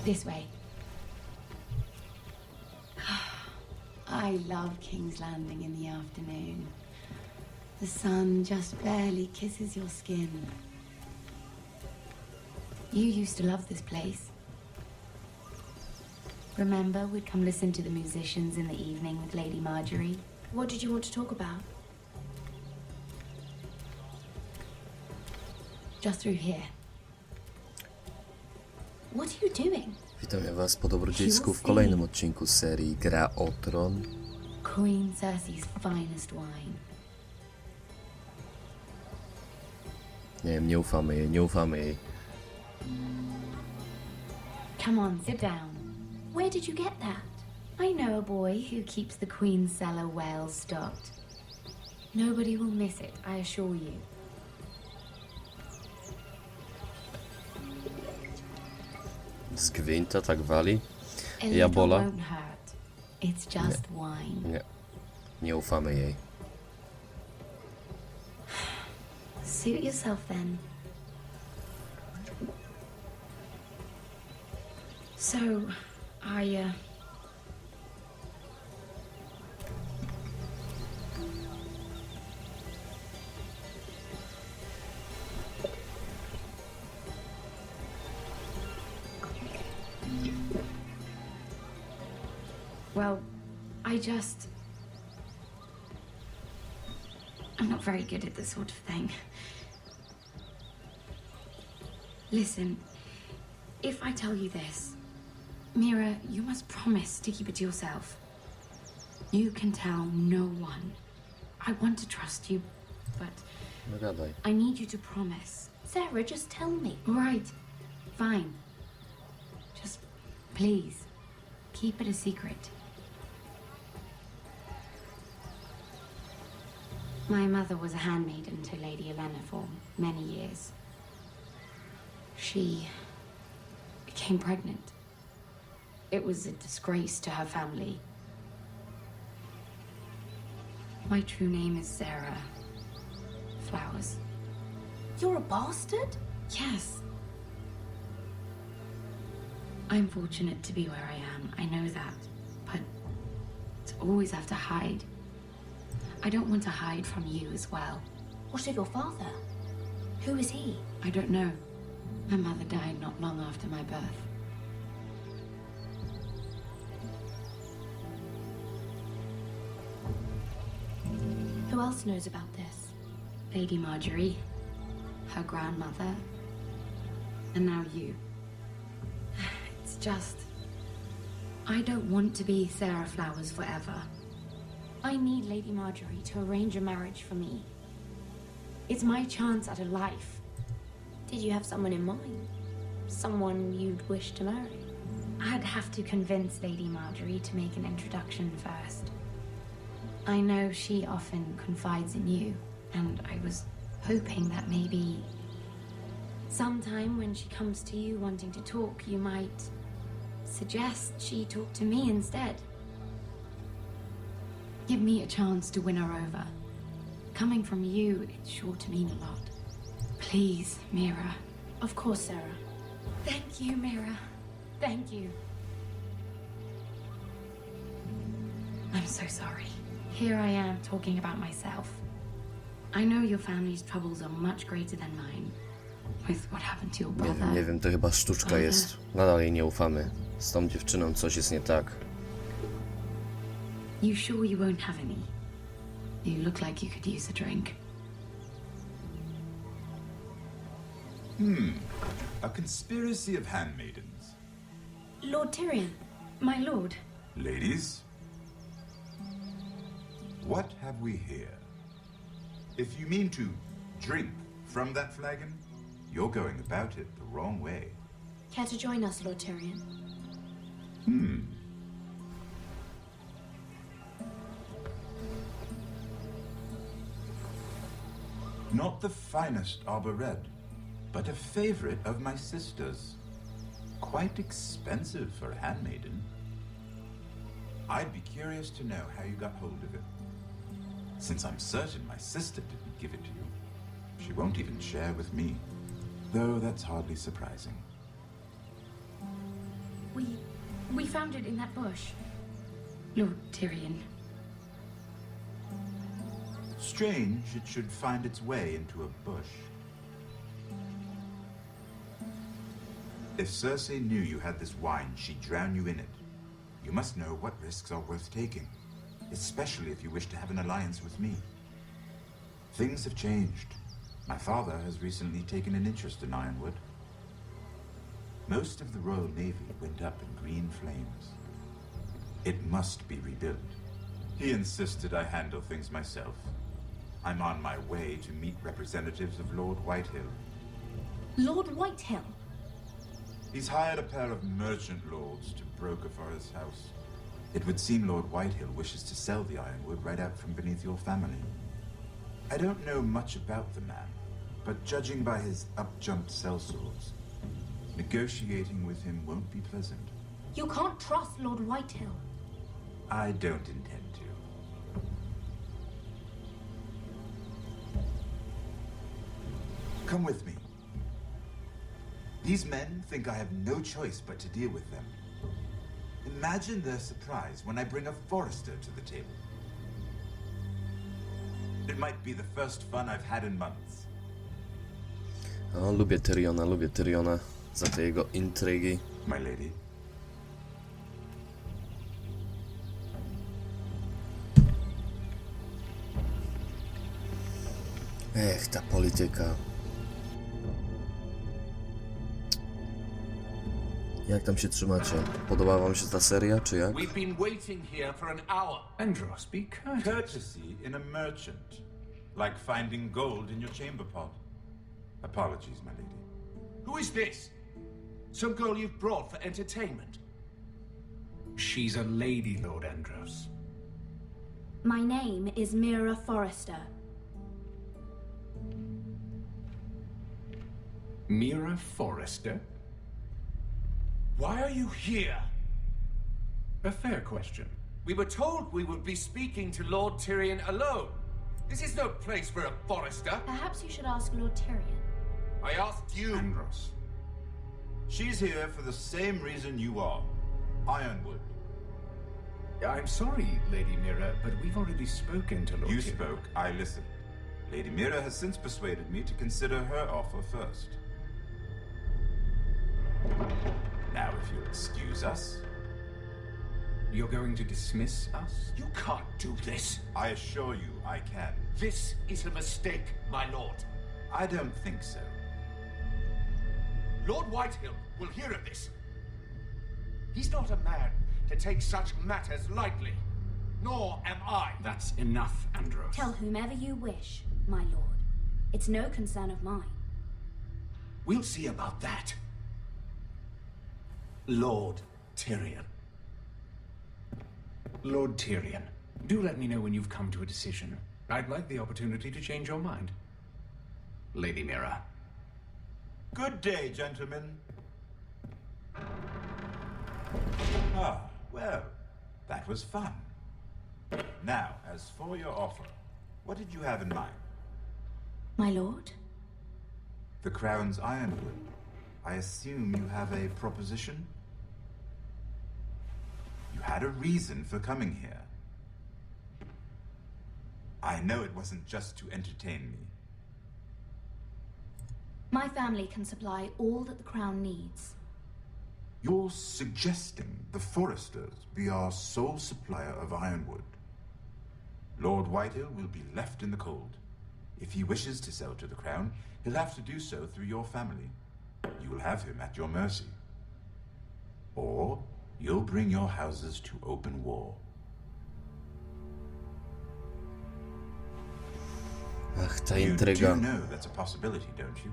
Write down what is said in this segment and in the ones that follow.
This way. I love King's Landing in the afternoon. The sun just barely kisses your skin. You used to love this place. Remember, we'd come listen to the musicians in the evening with Lady Marjorie? What did you want to talk about? Just through here. What are you doing? Witamy was po dobrodziejsku w kolejnym odcinku serii Gra o Tron. Queen Cersei's finest wine. Nie wiem, nie ufamy jej, nie ufamy jej. Come on, sit down. Where did you get that? I know a boy who keeps the Queen's cellar well stocked. Nobody will miss it, I assure you. Z gwinta tak wali? A Ja little bola? won't hurt. It's just wine. Nie. Nie ufamy jej. Suit yourself then. So, well, I'm not very good at this sort of thing. Listen, if I tell you this, Mira, you must promise to keep it to yourself. You can tell no one. I want to trust you, but No gadaj. I need you to promise. Sarah, just tell me. All right, fine. Just please, keep it a secret. My mother was a handmaiden to Lady Elena for many years. She became pregnant. It was a disgrace to her family. My true name is Sarah Flowers. You're a bastard? Yes. I'm fortunate to be where I am. I know that. But to always have to hide. I don't want to hide from you as well. What of your father? Who is he? I don't know. My mother died not long after my birth. Who else knows about this? Lady Marjorie, her grandmother, and now you. It's just... I don't want to be Sarah Flowers forever. I need Lady Marjorie to arrange a marriage for me. It's my chance at a life. Did you have someone in mind? Someone you'd wish to marry? I'd have to convince Lady Marjorie to make an introduction first. I know she often confides in you, and I was hoping that maybe sometime when she comes to you wanting to talk, you might suggest she talk to me instead. Give me a chance to win her over. Coming from you, it's sure to mean a lot. Please, Mira. Of course, Sarah. Thank you, Mira. Thank you. I'm so sorry. Here I am talking about myself. I know your family's troubles are much greater than mine. With what happened to your Nie brother. wiem, nie wiem, to chyba sztuczka jest. Nadal jej nie ufamy. Z tą dziewczyną coś jest nie tak. You sure you won't have any? You look like you could use a drink. A conspiracy of handmaidens. Lord Tyrion. My lord. Ladies, what have we here? If you mean to drink from that flagon, you're going about it the wrong way. Care to join us, Lord Tyrion? Not the finest arbor red, but a favorite of my sister's. Quite expensive for a handmaiden. I'd be curious to know how you got hold of it. Since I'm certain my sister didn't give it to you, she won't even share with me. Though that's hardly surprising. We found it in that bush. Lord Tyrion. Strange it should find its way into a bush. If Cersei knew you had this wine, she'd drown you in it. You must know what risks are worth taking, especially if you wish to have an alliance with me. Things have changed. My father has recently taken an interest in Ironwood. Most of the Royal Navy went up in green flames. It must be rebuilt. He insisted I handle things myself. I'm on my way to meet representatives of Lord Whitehill. Lord Whitehill? He's hired a pair of merchant lords to broker for his house. It would seem Lord Whitehill wishes to sell the ironwood right out from beneath your family. I don't know much about the man, but judging by his up-jumped sellswords, negotiating with him won't be pleasant. You can't trust Lord Whitehill. I don't intend to. Come with me. These men think I have no choice but to deal with them. Imagine their surprise when I bring a forester to the table. It might be the first fun I've had in months. O, lubię Tyriona za te jego intrygi. My lady. Ech, ta polityka. Jak tam się trzymacie? Podoba wam się ta seria, czy jak? We've been waiting here for an hour. Andros, be courteous. Courtesy in a merchant. Like finding gold in your chamber pot. Apologies, my lady. Who is this? Some girl you've brought for entertainment? She's a lady, Lord Andros. My name is Mira Forrester. Mira Forrester? Why are you here? A fair question. We were told we would be speaking to Lord Tyrion alone. This is no place for a forester. Perhaps you should ask Lord Tyrion. I asked you. Andros. She's here for the same reason you are. Ironwood. I'm sorry, Lady Mira, but we've already spoken to Lord You Tyrion. spoke, I listened. Lady Mira has since persuaded me to consider her offer first. Now, if you'll excuse us. You're going to dismiss us? You can't do this. I assure you I can. This is a mistake, my lord. I don't think so. Lord Whitehill will hear of this. He's not a man to take such matters lightly. Nor am I. That's enough, Andros. Tell whomever you wish, my lord. It's no concern of mine. We'll see about that. Lord Tyrion. Lord Tyrion, do let me know when you've come to a decision. I'd like the opportunity to change your mind. Lady Mira. Good day, gentlemen. Ah, well, that was fun. Now, as for your offer, what did you have in mind? My lord? The Crown's Ironwood. I assume you have a proposition? You had a reason for coming here. I know it wasn't just to entertain me. My family can supply all that the crown needs. You're suggesting the Foresters be our sole supplier of ironwood. Lord Whitehill will be left in the cold. If he wishes to sell to the Crown, he'll have to do so through your family. You will have him at your mercy. Or you'll bring your houses to open war. Ach, ta You intryga. do know that's a possibility, don't you?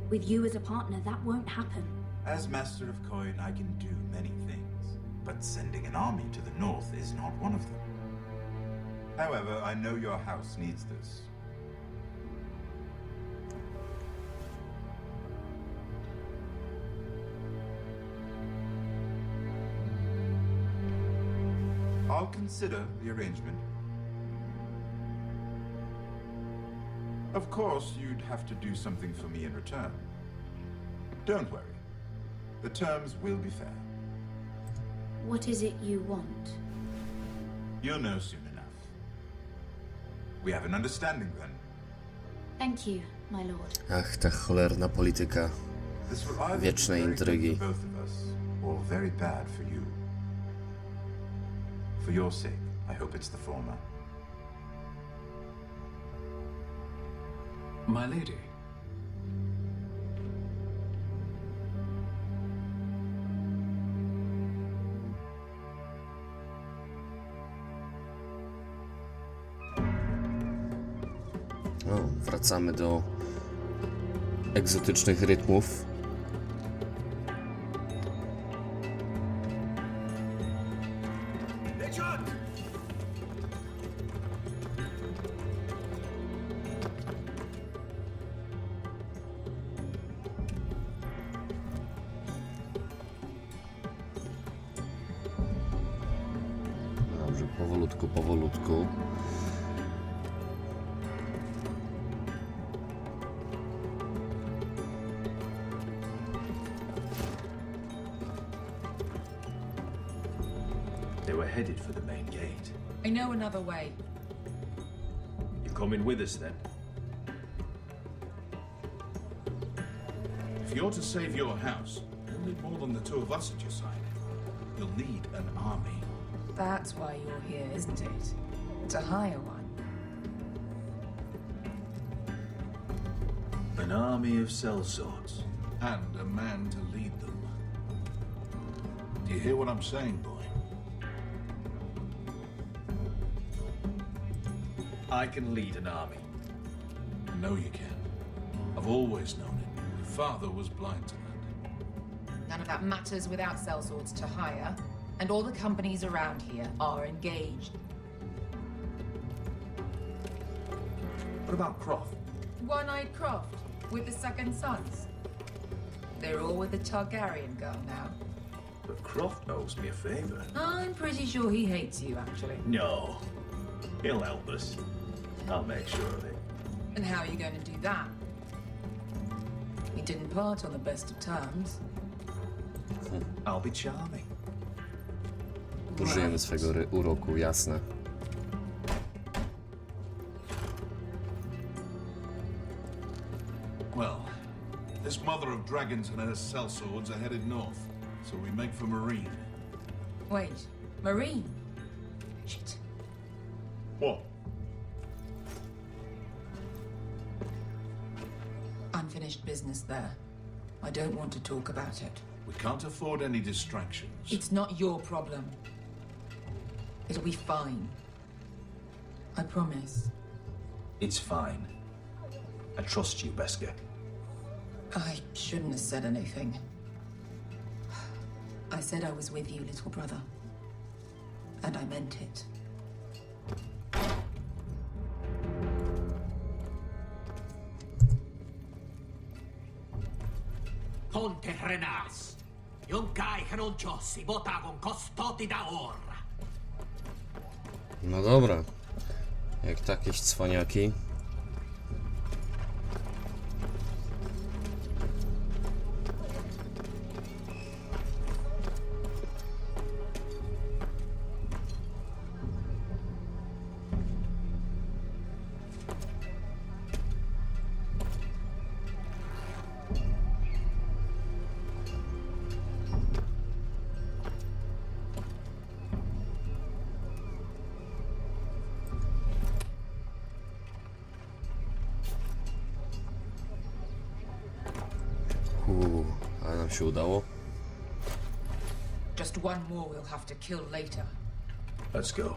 With you as a partner, that won't happen. As Master of Coin, I can do many things, but sending an army to the north is not one of them. However, I know your house needs this. I'll consider the arrangement. Of course, you'd have to do something for me in return. Don't worry. The terms will be fair. What is it you want? You'll know soon enough. We have an understanding then. Thank you, my lord. Ach, ta cholerna polityka. This will either be Wieczne very good intrygi. for both of us, or very bad for you. For your sake, I hope it's the former. My lady. O, wracamy do egzotycznych rytmów. Dobrze, powolutku, powolutku. They were headed for the main gate. I know another way. You coming with us then? If you're to save your house, you'll need more than the two of us at your side. You'll need an army. That's why you're here, isn't it? To hire one. An army of sellswords. And a man to lead them. Do you hear what I'm saying, boy? I can lead an army. I know you can. I've always known it. Your father was blind to that. None of that matters without sellswords to hire, and all the companies around here are engaged. What about Croft? One-eyed Croft, with the second sons. They're all with the Targaryen girl now. But Croft owes me a favor. I'm pretty sure he hates you, actually. No. He'll help us. I'll make sure of it. And how are you going to do that? We didn't part on the best of terms. I'll be charming. Użyjemy swego uroku, jasne. Well, this mother of dragons and her sellswords are headed north, so we make for Marine. Wait, Marine? Shit. What? Unfinished business there. I don't want to talk about it. We can't afford any distractions. It's not your problem. It'll be fine. I promise. It's fine. I trust you, Beskar. I shouldn't have said anything. I said I was with you, little brother. And I meant it. Ponte Renas. Yung kai kanon Diyos, ibota kong kostoti da orra. No dobra. Jak takieś cwaniaki. Ale nam się udało. Just one more we'll have to kill later. Let's go.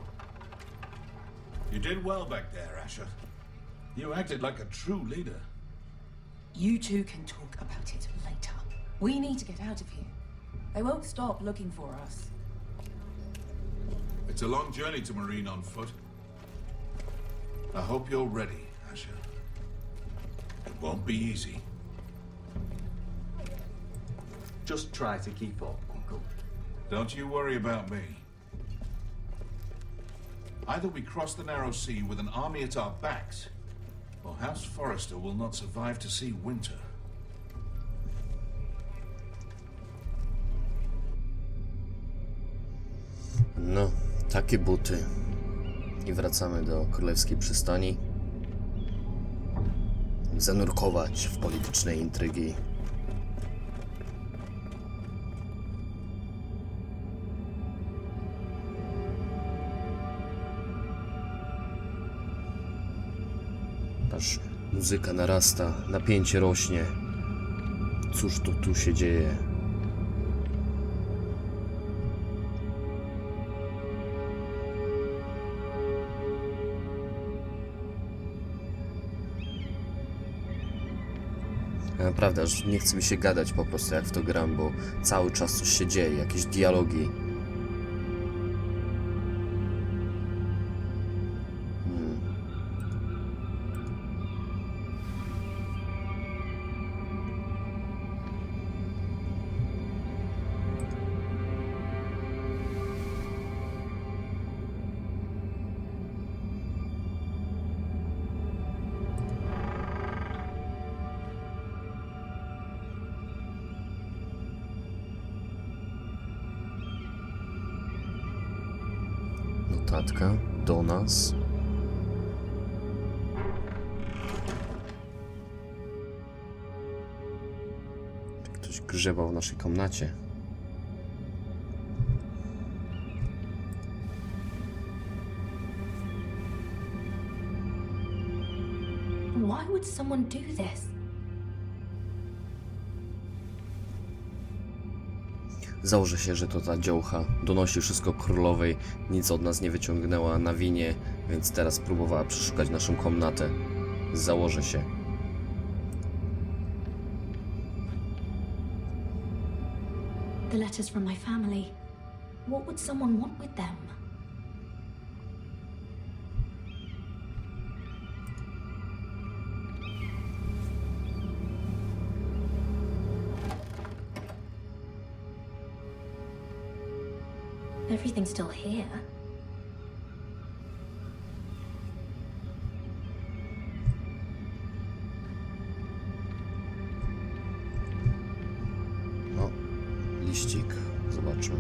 You did well back there, Asher. You acted like a true leader. You two can talk about it later. We need to get out of here. They won't stop looking for us. It's a long journey to Marine on foot. I hope you're ready, Asher. It won't be easy. Just try to keep up, Uncle. Don't you worry about me. Either we cross the narrow sea with an army at our backs, or House Forrester will not survive to see winter. No, takie buty. I wracamy do królewskiej przystani. Zanurkować w polityczne intrygi. Aż muzyka narasta, napięcie rośnie. Cóż to tu się dzieje? Naprawdę, aż nie chce mi się gadać po prostu jak w to gram, bo cały czas coś się dzieje, jakieś dialogi. Notatka do nas. Ktoś grzebał w naszej komnacie. Why would someone do this? Założę się, że to ta dziołcha donosi wszystko królowej, nic od nas nie wyciągnęła na winie, więc teraz próbowała przeszukać naszą komnatę. Założę się. The letters from my family. What would someone want with them? Everything's still here. No, liścik. Zobaczmy.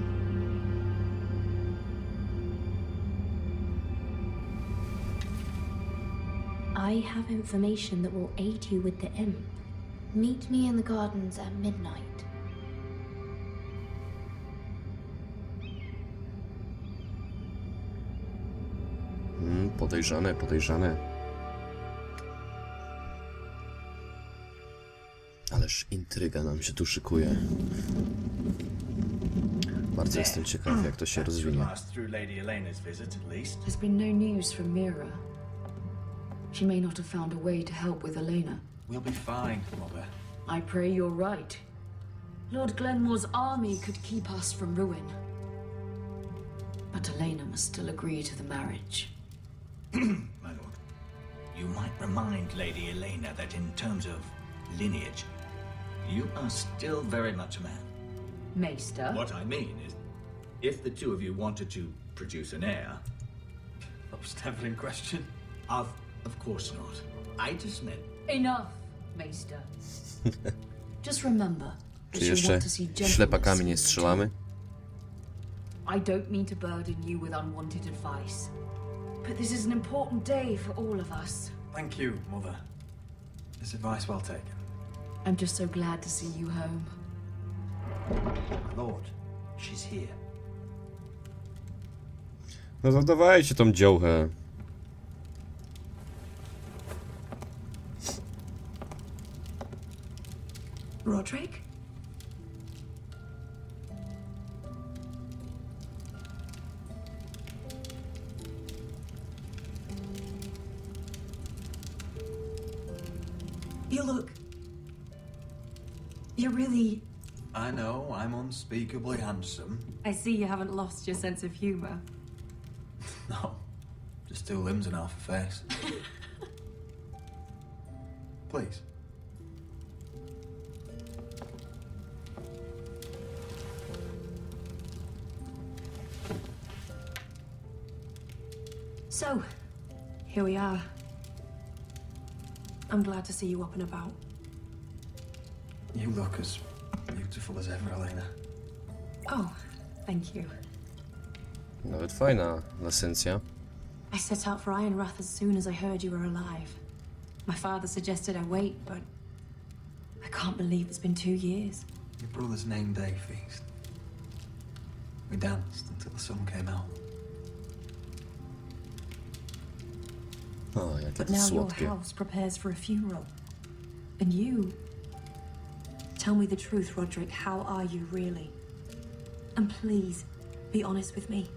I have information that will aid you with the imp. Meet me in the gardens at midnight. Podejrzane, podejrzane. Ależ intryga nam się tu szykuje. Bardzo jestem ciekaw, jak to się rozwinie. There's been no news from Mira. She may not have found a way to help with Elena. We'll be fine, Mother. I pray you're right. Lord Glenmore's army could keep us from ruin. But Elena must still agree to the marriage. My lord, you might remind Lady Elena that in terms of lineage, you are still very much a man. Maester? What I mean is, if the two of you wanted to produce an heir... That was never in question. Of course not. I just meant... Enough, Maester. Just remember that Czy you jeszcze want to see gentleness ślepakami nie in the strzelamy? I don't mean to burden you with unwanted advice, but this is an important day for all of us. Thank you, Mother. This advice well taken. I'm just so glad to see you home. My lord, she's here. No to dawajcie tą dziołchę. Roderick? You're really... I know, I'm unspeakably handsome. I see you haven't lost your sense of humor. No, just two limbs and half a face. Please. So, here we are. I'm glad to see you up and about. You look as beautiful as ever, Elena. Oh, thank you. Nawet fajna esencja. I set out for Ironrath as soon as I heard you were alive. My father suggested I wait, but I can't believe it's been 2 years. Your brother's name day feast. We danced until the sun came out. O, jakie But to now your słodkie. house prepares for a funeral. And you... Tell me the truth, Roderick. How are you, really? And please, be honest with me.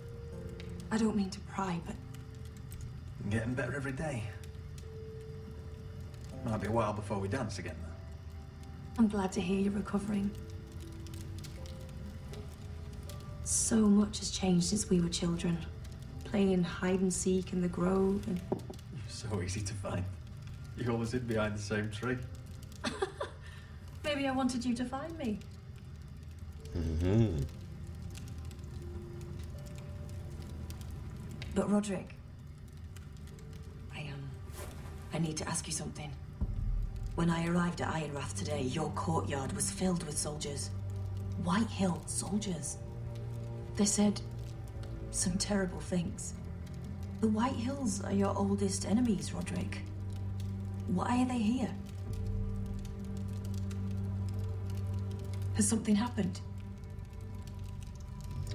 I don't mean to pry, but... I'm getting better every day. Might be a while before we dance again, though. I'm glad to hear you're recovering. So much has changed since we were children. Playing hide and seek in the grove and... So easy to find. You always hid behind the same tree. Maybe I wanted you to find me. Mhm. But Roderick, I need to ask you something. When I arrived at Ironrath today, your courtyard was filled with soldiers. Whitehill soldiers. They said some terrible things. The Whitehills are your oldest enemies, Roderick. Why are they here? Has something happened?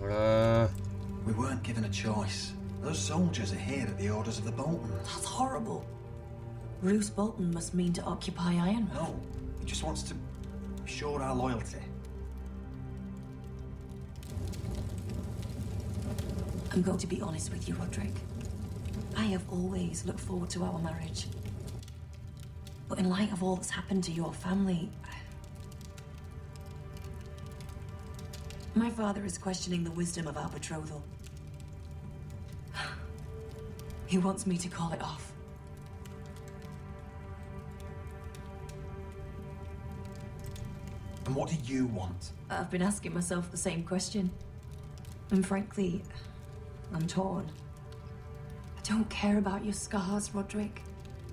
We weren't given a choice. Those soldiers are here at the orders of the Boltons. That's horrible. Roose Bolton must mean to occupy Ironrath. No, he just wants to assure our loyalty. I'm going to be honest with you, Roderick. I have always looked forward to our marriage. But in light of all that's happened to your family... My father is questioning the wisdom of our betrothal. He wants me to call it off. And what do you want? I've been asking myself the same question. And frankly, I'm torn. I don't care about your scars, Roderick.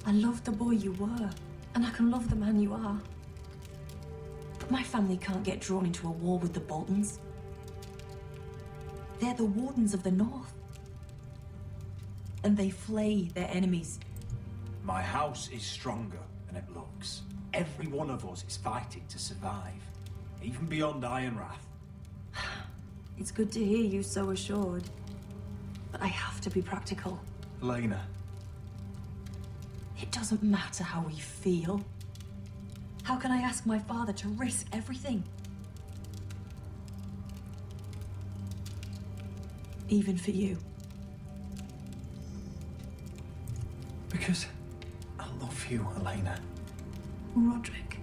I loved the boy you were, and I can love the man you are. But my family can't get drawn into a war with the Boltons. They're the wardens of the North. And they flay their enemies. My house is stronger than it looks. Every one of us is fighting to survive, even beyond Ironrath. It's good to hear you so assured. But I have to be practical. Elena. It doesn't matter how we feel. How can I ask my father to risk everything? Even for you. Because I love you, Elena. Roderick.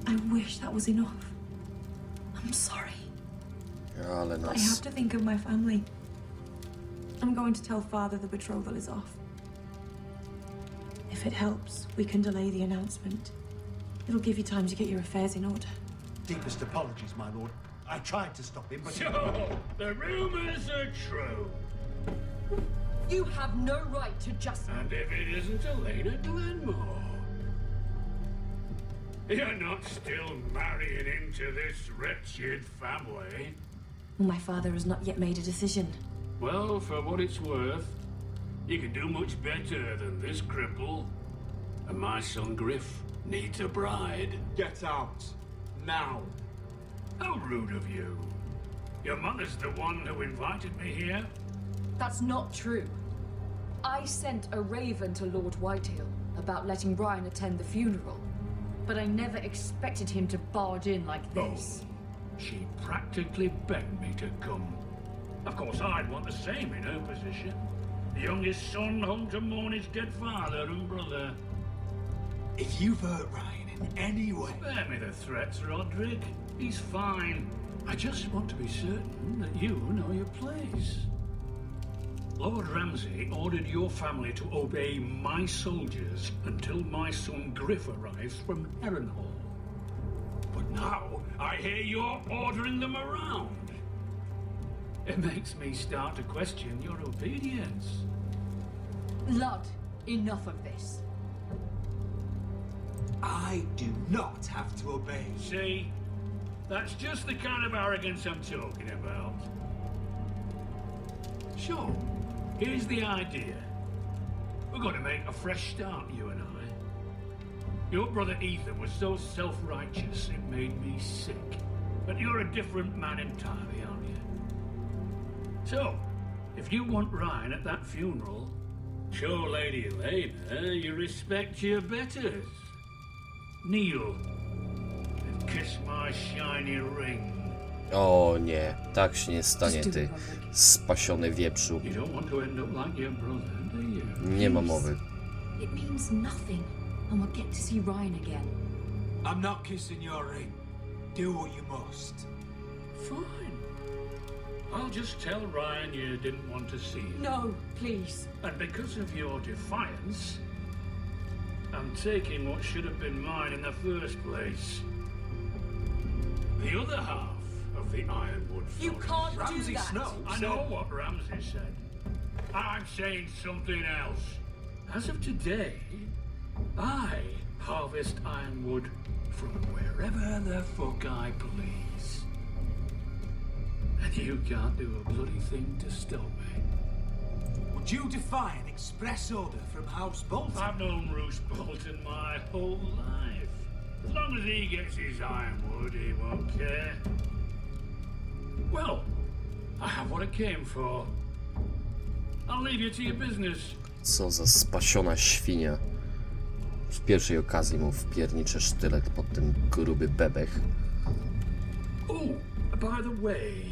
I wish that was enough. I'm sorry. Ale I nas... have to think of my family. I'm going to tell Father the betrothal is off. If it helps, we can delay the announcement. It'll give you time to get your affairs in order. Deepest apologies, my lord. I tried to stop him, but... So, the rumors are true. You have no right to just... And if it isn't Elena Glenmore? You're not still marrying into this wretched family? My father has not yet made a decision. Well, for what it's worth, you can do much better than this cripple. And my son Griff needs a bride. Get out. Now. How rude of you. Your mother's the one who invited me here. That's not true. I sent a raven to Lord Whitehill about letting Brian attend the funeral. But I never expected him to barge in like this. Oh, she practically begged me to come. Of course, I'd want the same in her position. The youngest son home to mourn his dead father and brother. If you've hurt Ryan in any way... Spare me the threats, Roderick. He's fine. I just want to be certain that you know your place. Lord Ramsay ordered your family to obey my soldiers until my son Griff arrives from Harrenhal. But now I hear you're ordering them around. It makes me start to question your obedience. Lud, enough of this. I do not have to obey. See? That's just the kind of arrogance I'm talking about. So, here's the idea. We're going to make a fresh start, you and I. Your brother Ethan was so self-righteous it made me sick. But you're a different man entirely, aren't you? So, if you want Ryan at that funeral, show Lady Elena you respect your betters. Kneel and kiss my shiny ring. O nie, tak się nie stanie, ty spasiony wieprzu. You don't want to end up like your brother, do you? Nie ma mowy. It means nothing, and we'll get to see Ryan again. I'm not kissing your ring. Do what you must. Fine. I'll just tell Ryan you didn't want to see him. No, please. And because of your defiance, I'm taking what should have been mine in the first place. The other half of the Ironwood Forest. You can't Ramsay do that. Snow I said... know what Ramsay said. I'm saying something else. As of today, I harvest ironwood from wherever the fuck I please. And you can't do a bloody thing to stop me. Would you defy an express order from House Bolton? I've known Roose Bolton my whole life. As long as he gets his ironwood, he won't care. Well, I have what I came for. I'll leave you to your business. Co za spasiona świnia. W pierwszej okazji mu wpierniczę sztylet pod ten gruby bebech. Oh, by the way,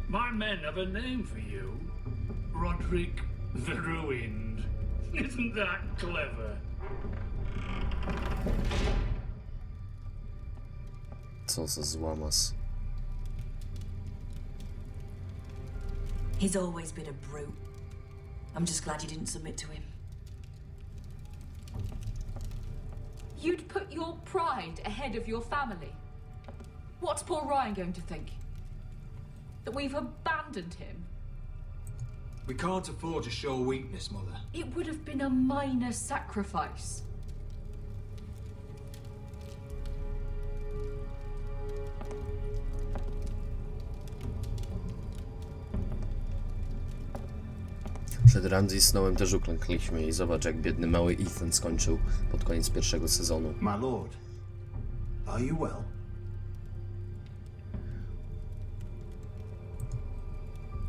my men have a name for you. Roderick the Ruined. Isn't that clever? Co za złamas. He's always been a brute. I'm just glad you didn't submit to him. You'd put your pride ahead of your family. What's poor Ryan going to think? That we've abandoned him? We can't afford to show weakness, Mother. It would have been a minor sacrifice. Przed Ramsay Snowem też uklękliśmy i zobacz, jak biedny mały Ethan skończył pod koniec pierwszego sezonu. My lord, are you well?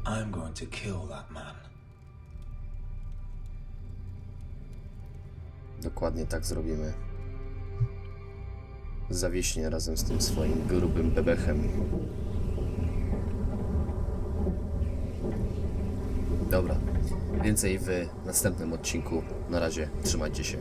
I'm going to kill that man. Dokładnie tak zrobimy. Zawieśnie razem z tym swoim grubym bebechem. Dobra, więcej w następnym odcinku. Na razie, trzymajcie się.